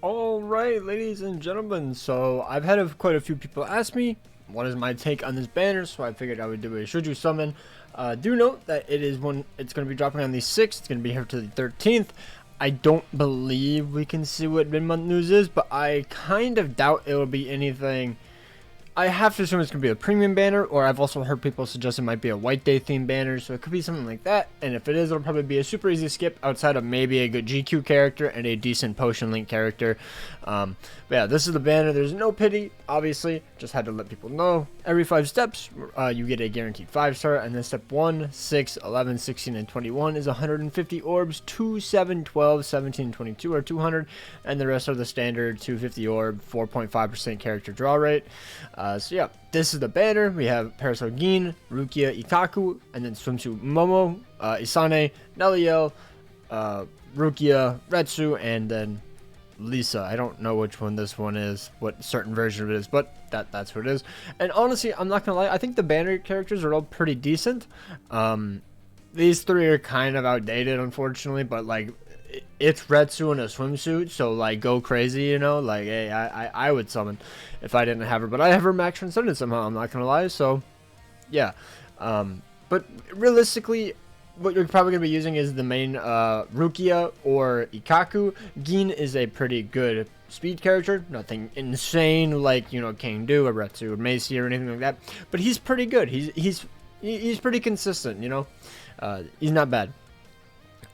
Alright, ladies and gentlemen, so I've had quite a few people ask me what is my take on this banner, so I figured I would do a Shouju summon. Do note that it's going to be dropping on the 6th, it's going to be here to the 13th. I don't believe we can see what mid-month news is, but I kind of doubt it will be anything. I have to assume it's going to be a premium banner, or I've also heard people suggest it might be a White Day themed banner, so it could be something like that. And if it is, it'll probably be a super easy skip outside of maybe a good GQ character and a decent Potion Link character. But yeah, this is the banner. There's no pity, obviously. Just had to let people know. Every 5 steps, you get a guaranteed 5-star, and then step 1, 6, 11, 16, and 21 is 150 orbs, 2, 7, 12, 17, 22 are 200, and the rest are the standard 250 orb, 4.5% character draw rate. So yeah, this is the banner. We have PARASOL Gin, Rukia, Ikaku, and then Swimsuit Momo, Isane, Neliel, Rukia, Retsu, and then Lisa. I don't know which one this one is, what certain version of it is, but that's what it is. And honestly, I'm not gonna lie, I think the banner characters are all pretty decent. These 3 are kind of outdated, unfortunately, but like, it's Retsu in a swimsuit, so like, go crazy, you know, like, hey, I would summon if I didn't have her, but I have her max transcended somehow, I'm not gonna lie. So yeah, but realistically, what you're probably going to be using is the main Rukia or Ikaku. Gin is a pretty good speed character, nothing insane like, you know, King Do or Retsu or Macy or anything like that, but he's pretty good. He's pretty consistent, you know. He's not bad.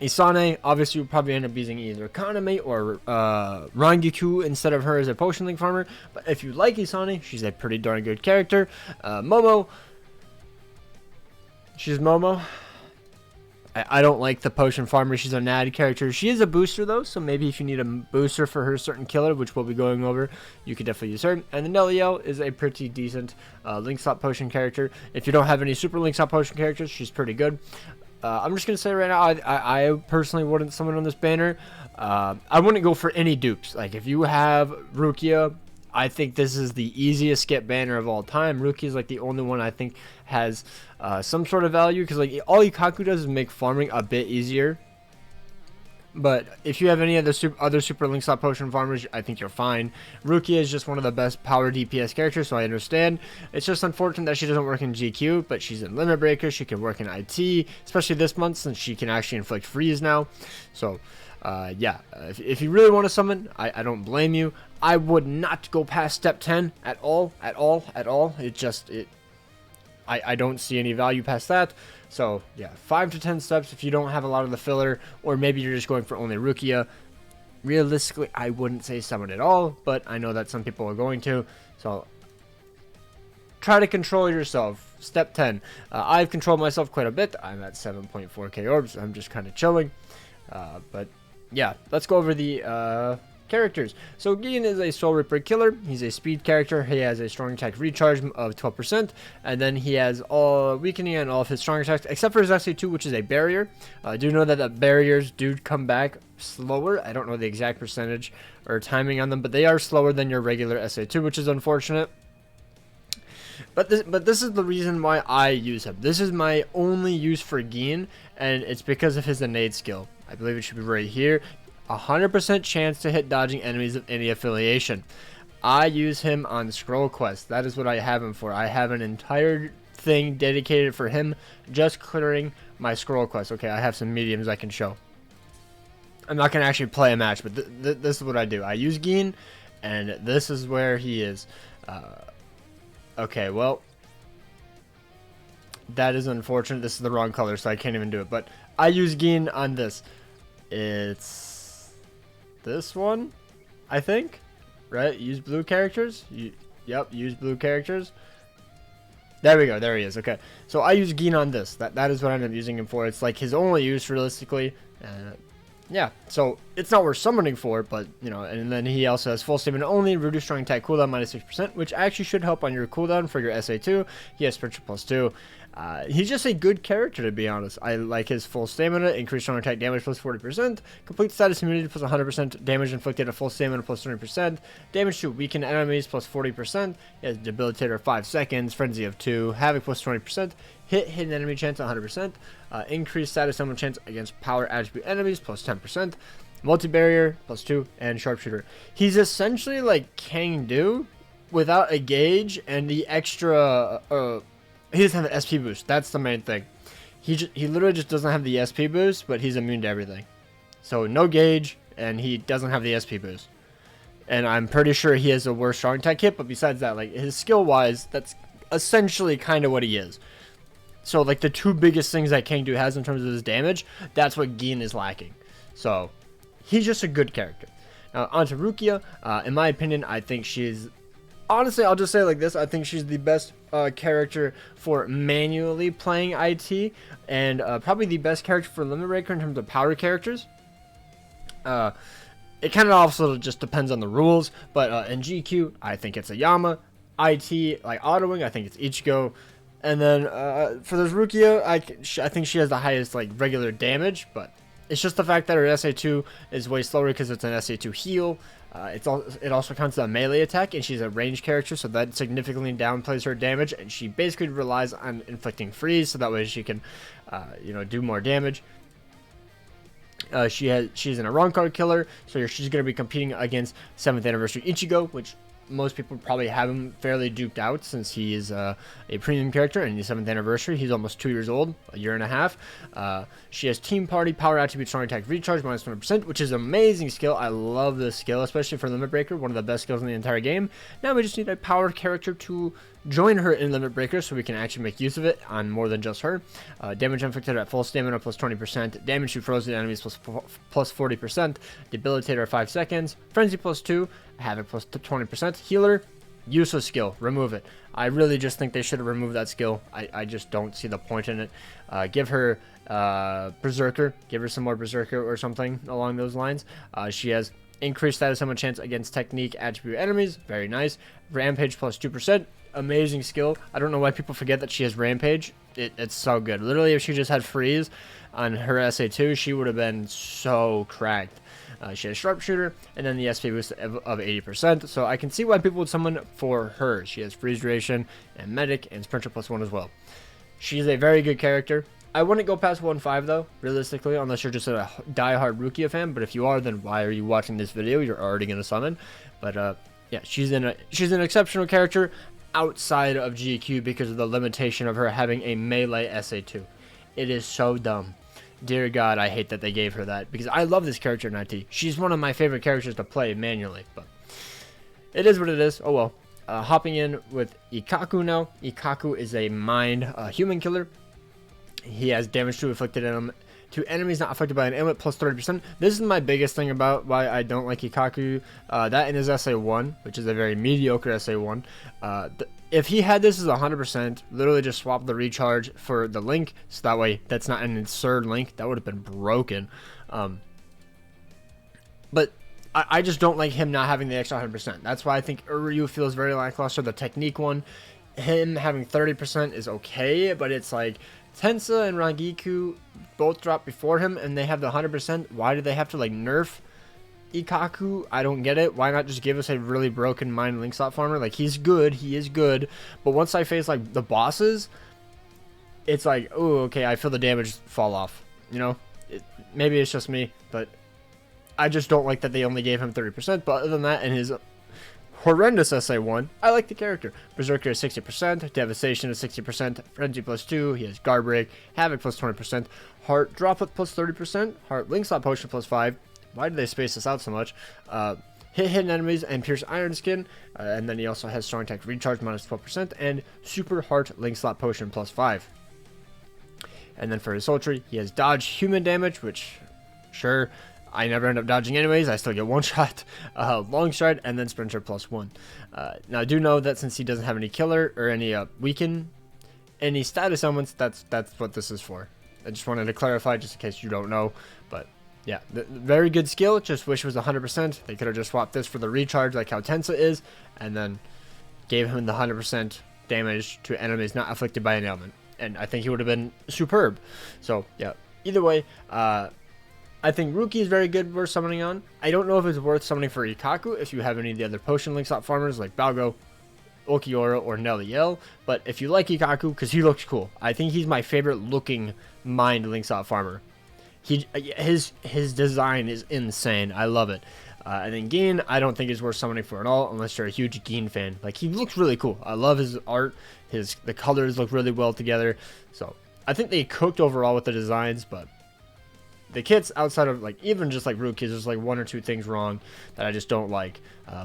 Isane, obviously, you'll probably end up using either Kaname or Rangiku instead of her as a Potion Link farmer, but if you like Isane, she's a pretty darn good character. Momo, she's Momo. I don't like the potion farmer. She's a natty character. She is a booster though, so maybe if you need a booster for her certain killer, which we'll be going over, you could definitely use her. And then Neliel is a pretty decent link slot potion character. If you don't have any super link slot potion characters, she's pretty good. I'm just gonna say right now, I personally wouldn't summon on this banner. I wouldn't go for any dupes. Like if you have Rukia, I think this is the easiest skip banner of all time. Rukia is like the only one I think has some sort of value, because like all Ikaku does is make farming a bit easier. But if you have any other super link slot potion farmers, I think you're fine. Rukia is just one of the best power DPS characters, so I understand. It's just unfortunate that she doesn't work in GQ, but she's in Limit Breaker. She can work in IT, especially this month since she can actually inflict freeze now. So yeah, if you really want to summon, I don't blame you. I would not go past step 10 at all. I don't see any value past that. So yeah, 5 to 10 steps if you don't have a lot of the filler, or maybe you're just going for only Rukia. Realistically, I wouldn't say summon at all, but I know that some people are going to. So try to control yourself. Step 10. I've controlled myself quite a bit. I'm at 7.4k orbs. I'm just kind of chilling. But yeah, let's go over the characters. So Gin is a Soul Ripper killer. He's a speed character. He has a strong attack recharge of 12%, and then he has all weakening on all of his strong attacks except for his SA2, which is a barrier. I do know that the barriers do come back slower. I don't know the exact percentage or timing on them, but they are slower than your regular SA2, which is unfortunate. But this is the reason why I use him. This is my only use for Gin, and it's because of his innate skill. I believe it should be right here. 100% chance to hit dodging enemies of any affiliation. I use him on scroll quests. That is what I have him for. I have an entire thing dedicated for him, just clearing my scroll quests. Okay, I have some mediums I can show. I'm not going to actually play a match, but this is what I do. I use Gin, and this is where he is. Okay, well, that is unfortunate. This is the wrong color, so I can't even do it. But I use Gin on this. It's this one, I think, right? Use blue characters. Yep, use blue characters. There we go. There he is. Okay, so I use Gin on this. That is what I end up using him for. It's like his only use, realistically. Yeah, so it's not worth summoning for, but, you know, and then he also has full statement only, reduce strong attack cooldown minus 6%, which actually should help on your cooldown for your SA2. He has spiritual plus 2. He's just a good character, to be honest. I like his full stamina, increased strong attack damage plus 40%, complete status immunity plus 100%, damage inflicted at full stamina plus 20%, damage to weakened enemies plus 40%, he has debilitator 5 seconds, frenzy of 2, havoc plus 20%, hit hidden enemy chance 100%, increased status summon chance against power attribute enemies plus 10%, multi-barrier +2, and sharpshooter. He's essentially like Kangdu without a gauge and the extra. He doesn't have an SP boost. That's the main thing. He literally just doesn't have the SP boost, but he's immune to everything. So no gauge, and he doesn't have the SP boost. And I'm pretty sure he has a worse strong attack hit, but besides that, like his skill wise, that's essentially kind of what he is. So like the two biggest things that Kangdu has in terms of his damage, that's what Gin is lacking. So he's just a good character. Now onto Rukia. In my opinion, I think she's, honestly, I'll just say it like this, I think she's the best character for manually playing IT, and probably the best character for Limit Breaker in terms of power characters. It kind of also just depends on the rules, but in GQ, I think it's Ayama. IT, like autoing, I think it's Ichigo. And then for this Rukia, I think she has the highest like regular damage, but it's just the fact that her SA2 is way slower because it's an SA2 heal. It also counts as a melee attack, and she's a ranged character, so that significantly downplays her damage, and she basically relies on inflicting freeze, so that way she can, do more damage. She's an Iran card killer, so she's going to be competing against 7th Anniversary Ichigo, which most people probably have him fairly duped out since he is a premium character, and the 7th Anniversary, he's almost 2 years old, a year and a half. She has Team Party, Power Attribute, Strong Attack, Recharge, minus 100%, which is an amazing skill. I love this skill, especially for Limit Breaker, one of the best skills in the entire game. Now we just need a powered character to join her in Limit Breaker so we can actually make use of it on more than just her. Damage inflicted at full stamina plus 20%, damage to frozen enemies plus 40%, debilitator 5 seconds, frenzy plus 2, havoc plus 20%, healer, useless skill, remove it. I really just think they should have removed that skill. I just don't see the point in it. Give her Berserker, give her some more Berserker or something along those lines. She has increased status summon chance against technique attribute enemies, very nice. Rampage plus 2%, amazing skill. I don't know why people forget that she has Rampage. It's so good. Literally, if she just had freeze on her SA2, she would have been so cracked. She has Sharpshooter, and then the SP boost of 80%, so I can see why people would summon for her. She has Freeze Duration, and Medic, and Sprinter plus 1 as well. She's a very good character. I wouldn't go past 1.5 though, realistically, unless you're just a die-hard Rukia fan, but if you are, then why are you watching this video? You're already going to summon. But yeah, she's an exceptional character outside of GQ because of the limitation of her having a melee SA2. It is so dumb. Dear God, I hate that they gave her that, because I love this character in IT. She's one of my favorite characters to play manually, but it is what it is. Oh well. Hopping in with Ikaku now. Ikaku is a mind human killer. He has damage to inflicted to enemies not affected by an ailment plus 30%. This is my biggest thing about why I don't like Ikaku. That in his SA1, which is a very mediocre SA1. If he had this as 100%, literally just swap the recharge for the link, so that way that's not an insert link. That would have been broken. But I just don't like him not having the extra 100%. That's why I think Uryu feels very lackluster. The technique one, him having 30% is okay, but it's like Tensa and Rangiku both drop before him, and they have the 100%. Why do they have to like nerf Ikaku? I don't get it. Why not just give us a really broken mind link slot farmer? Like, he's good, he is good, but once I face like the bosses, it's like, oh, okay, I feel the damage fall off. You know, maybe it's just me, but I just don't like that they only gave him 30%. But other than that, and his horrendous SA1, I like the character. Berserker is 60%, Devastation is 60%, Frenzy plus 2, he has Guard Break, Havoc plus 20%, Heart Droplet plus 30%, Heart Link Slot Potion plus 5. Why did they space this out so much? Hit hidden enemies and Pierce Iron Skin, and then he also has Strong Attack Recharge minus 12%, and Super Heart Link Slot Potion plus 5. And then for his Sultry, he has Dodge Human Damage, which, sure, I never end up dodging anyways. I still get one shot. Long Stride, and then Sprinter plus 1. Now, I do know that since he doesn't have any killer or any weaken, any status elements, that's what this is for. I just wanted to clarify just in case you don't know. But yeah, very good skill. Just wish it was 100%. They could have just swapped this for the recharge like how Tensa is, and then gave him the 100% damage to enemies not afflicted by an ailment. And I think he would have been superb. So yeah, either way, I think Rukia is very good worth summoning on. I don't know if it's worth summoning for Ikaku if you have any of the other potion link slot farmers like Balgo, Okiora, or Neliel. But if you like Ikaku, because he looks cool, I think he's my favorite looking mind link slot farmer. his design is insane. I love it. And then Gin, I don't think is worth summoning for at all unless you're a huge Gin fan. Like, he looks really cool. I love his art. The colors look really well together. So I think they cooked overall with the designs, but the kits outside of, like, even just like Rukia, there's like one or two things wrong that I just don't like.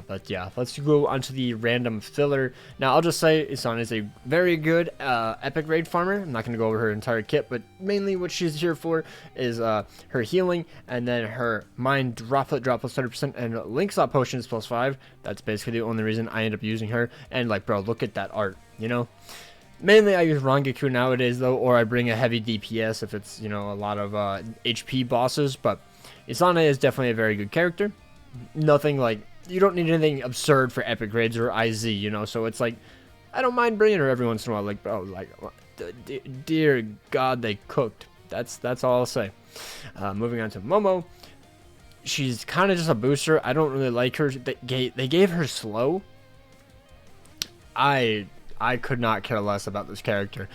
But yeah, let's go on to the random filler. Now, I'll just say Isana is a very good epic raid farmer. I'm not going to go over her entire kit, but mainly what she's here for is her healing, and then her mind droplet drop plus 30%, and link slot potions plus 5. That's basically the only reason I end up using her. And like, bro, look at that art, you know? Mainly I use Riggatony nowadays though, or I bring a heavy DPS if it's, you know, a lot of HP bosses. But Isana is definitely a very good character. Nothing like, you don't need anything absurd for epic raids or IZ, you know. So it's like, I don't mind bringing her every once in a while. Like, bro, like, dear God, they cooked. That's all I'll say. Moving on to Momo. She's kind of just a booster. I don't really like her. They gave her slow. I could not care less about this character.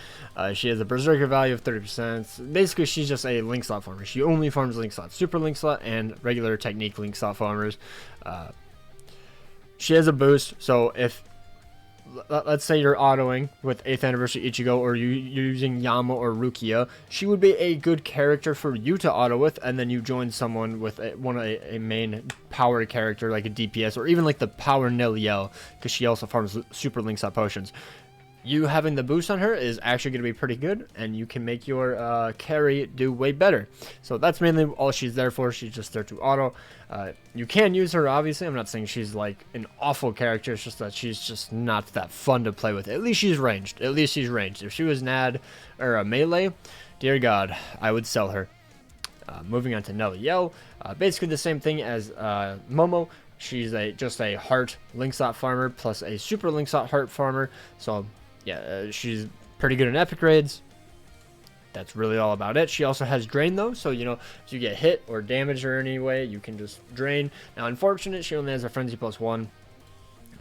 She has a berserker value of 30%. Basically, she's just a link slot farmer. She only farms link slot, super link slot, and regular technique link slot farmers. She has a boost, so if, let's say you're autoing with 8th anniversary Ichigo, or you're using Yama or Rukia, she would be a good character for you to auto with, and then you join someone with a main power character like a DPS, or even like the power Niliel, because she also farms super link slot potions. You having the boost on her is actually going to be pretty good, and you can make your carry do way better. So that's mainly all she's there for. She's just there to auto. You can use her, obviously. I'm not saying she's like an awful character. It's just that she's just not that fun to play with. At least she's ranged. At least she's ranged. If she was an ad or a melee, dear God, I would sell her. Moving on to Neliel. Basically the same thing as Momo. She's just a heart link slot farmer plus a super link slot heart farmer. So yeah, she's pretty good in epic raids. That's really all about it. She also has drain though, so you know, if you get hit or damaged her in any way, you can just drain. Now, unfortunate, she only has a frenzy plus 1.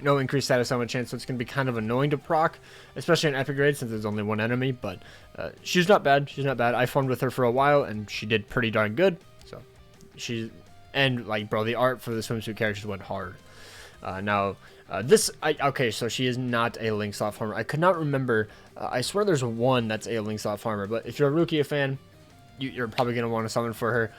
No increased status summon chance, so it's going to be kind of annoying to proc, especially in epic raid since there's only one enemy. But she's not bad. She's not bad. I farmed with her for a while, and she did pretty darn good. So and like, bro, the art for the swimsuit characters went hard. Okay, so she is not a link slot farmer. I could not remember. I swear there's one that's a link slot farmer, but if you're a Rukia fan, you're probably going to want to summon for her.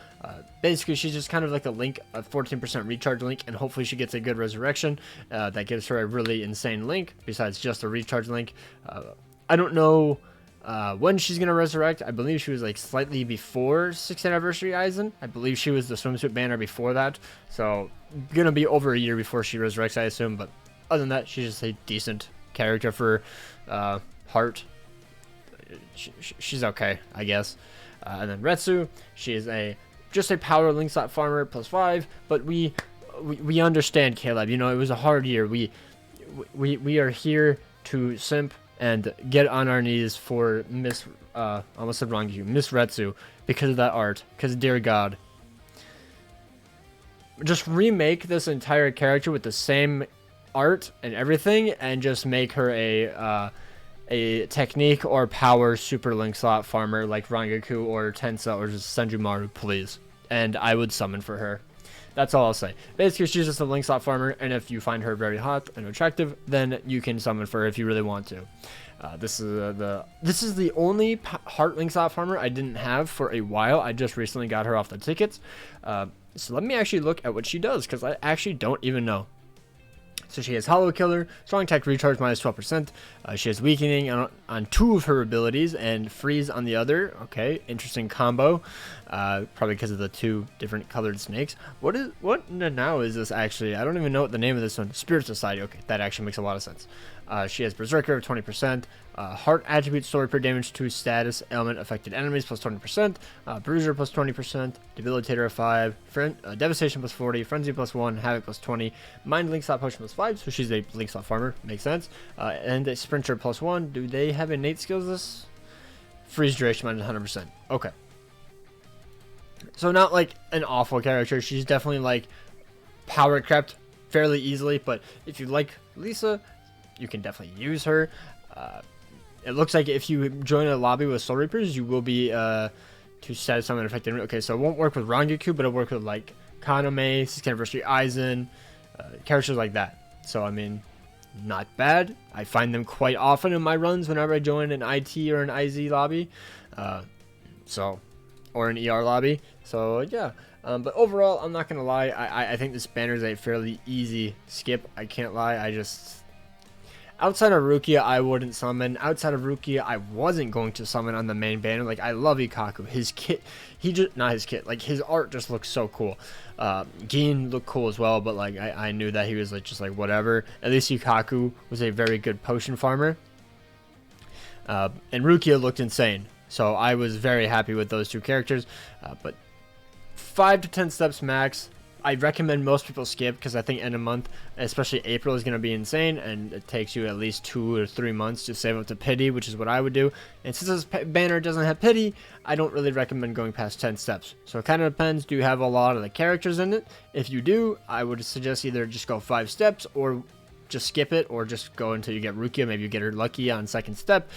Basically, she's just kind of like a link, a 14% recharge link, and hopefully she gets a good resurrection. That gives her a really insane link, besides just a recharge link. I don't know when she's going to resurrect. I believe she was like slightly before 6th anniversary Aizen. I believe she was the swimsuit banner before that. So, going to be over a year before she resurrects, I assume. But other than that, she's just a decent character for Heart. She's okay, I guess. And then Retsu, she is just a power link slot farmer plus 5. But we understand, Caleb. You know, it was a hard year. We are here to simp and get on our knees for almost said wrong, Miss Retsu, because of that art. Because, dear God, just remake this entire character with the same art and everything, and just make her a technique or power super link slot farmer like Rangaku or Tensa or just Senjumaru, please. And I would summon for her. That's all I'll say. Basically, she's just a link slot farmer, and if you find her very hot and attractive, then you can summon for her if you really want to. This is the only heart link slot farmer I didn't have for a while. I just recently got her off the tickets. So let me actually look at what she does, because I actually don't even know. So she has Hollow Killer, Strong Tech Recharge minus 12%. She has Weakening on 2 of her abilities and Freeze on the other. Okay, interesting combo. Probably because of the 2 different colored snakes. What now is this actually? I don't even know what the name of this one. Spirit Society. Okay, that actually makes a lot of sense. She has Berserker of 20%. Heart attribute stored per damage to status element affected enemies plus 20%. Bruiser plus 20%. Debilitator of 5. Devastation plus 40. Frenzy plus 1. Havoc plus 20. Mind link slot potion plus 5. So she's a link slot farmer. Makes sense. And a Sprinter plus 1. Do they have innate skills this? Freeze duration minus 100%. Okay. So not like an awful character. She's definitely like power crept fairly easily. But if you like Lisa, you can definitely use her. It looks like if you join a lobby with Soul Reapers, you will be to set summon affected. Okay, so it won't work with Rangaku, but it'll work with like Kaname, 6th Anniversary Aizen, characters like that. So I mean, not bad. I find them quite often in my runs whenever I join an IT or an IZ lobby, or an ER lobby. So yeah. But overall, I'm not gonna lie. I think this banner is a fairly easy skip. I can't lie. Outside of Rukia, I wouldn't summon. Outside of Rukia, I wasn't going to summon on the main banner. Like, I love Ikaku. His kit, not his kit, like, his art just looks so cool. Gin looked cool as well, but, like, I knew that he was, like, just, like, whatever. At least Ikaku was a very good potion farmer. And Rukia looked insane. So, I was very happy with those two characters. But 5 to 10 steps max. I recommend most people skip because I think end of month, especially April, is going to be insane, and it takes you at least 2 or 3 months to save up to pity, which is what I would do. And since this banner doesn't have pity, I don't really recommend going past 10 steps. So it kind of depends. Do you have a lot of the characters in it? If you do, I would suggest either just go 5 steps or just skip it, or just go until you get Rukia. Maybe you get her lucky on 2nd step.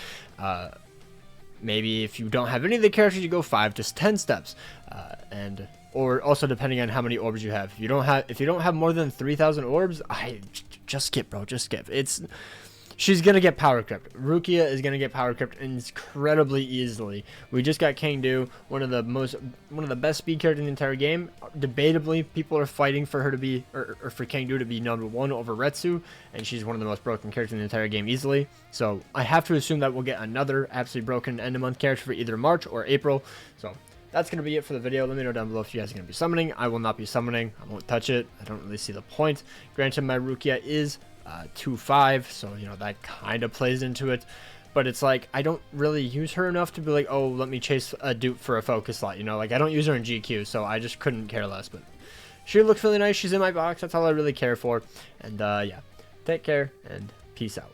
Maybe if you don't have any of the characters, you go 5 to 10 steps. Or also depending on how many orbs you have. If you don't have more than 3,000 orbs, just skip, bro. Just skip. She's gonna get power crept. Rukia is gonna get power crept incredibly easily. We just got Kangdu, one of the best speed characters in the entire game. Debatably, people are fighting for her to be, or for Kangdu to be #1 over Retsu, and she's one of the most broken characters in the entire game easily. So I have to assume that we'll get another absolutely broken end of month character for either March or April. So that's going to be it for the video. Let me know down below if you guys are going to be summoning. I will not be summoning. I won't touch it. I don't really see the point. Granted, my Rukia is 2-5, so, you know, that kind of plays into it. But it's like, I don't really use her enough to be like, oh, let me chase a dupe for a focus slot. You know, like, I don't use her in GQ, so I just couldn't care less. But she looks really nice. She's in my box. That's all I really care for. And, yeah, take care, and peace out.